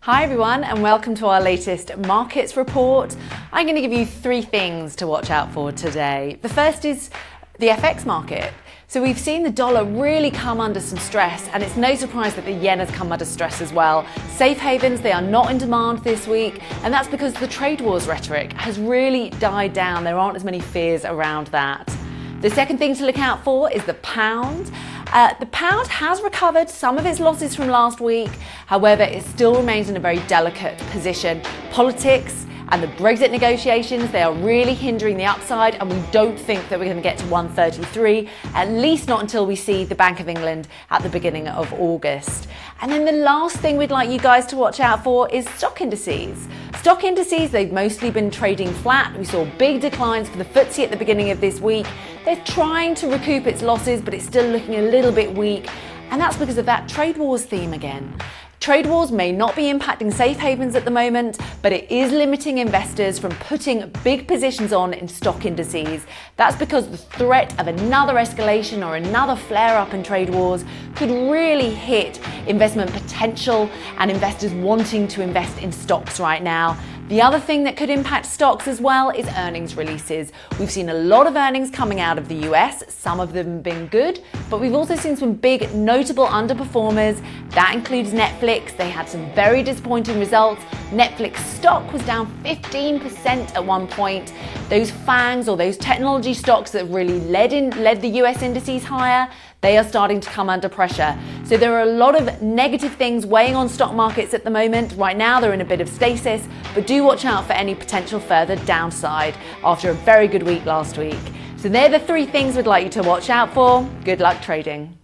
Hi everyone, and welcome to our latest markets report. I'm going to give you three things to watch out for today. The first is the FX market. So we've seen the dollar really come under some stress, and it's no surprise that the yen has come under stress as well. Safe havens, they are not in demand this week, and that's because the trade wars rhetoric has really died down. There aren't as many fears around that. The second thing to look out for is the pound. The pound has recovered some of its losses from last week. However, it still remains in a very delicate position. Politics and the Brexit negotiations, they are really hindering the upside, and we don't think that we're going to get to 133, at least not until we see the Bank of England at the beginning of August. And then the last thing we'd like you guys to watch out for is stock indices. Stock indices, they've mostly been trading flat. We saw big declines for the FTSE at the beginning of this week. They're trying to recoup its losses, but it's still looking a little bit weak. And that's because of that trade wars theme again. Trade wars may not be impacting safe havens at the moment, but it is limiting investors from putting big positions on in stock indices. That's because the threat of another escalation or another flare-up in trade wars could really hit investment potential and investors wanting to invest in stocks right now. The other thing that could impact stocks as well is earnings releases. We've seen a lot of earnings coming out of the US, some of them been good, but we've also seen some big notable underperformers. That includes Netflix. They had some very disappointing results. Netflix stock was down 15% at one point. Those FANGs, or those technology stocks that really led the US indices higher, they are starting to come under pressure. So there are a lot of negative things weighing on stock markets at the moment. Right now they're in a bit of stasis, but do watch out for any potential further downside after a very good week last week. So they're the three things we'd like you to watch out for. Good luck trading.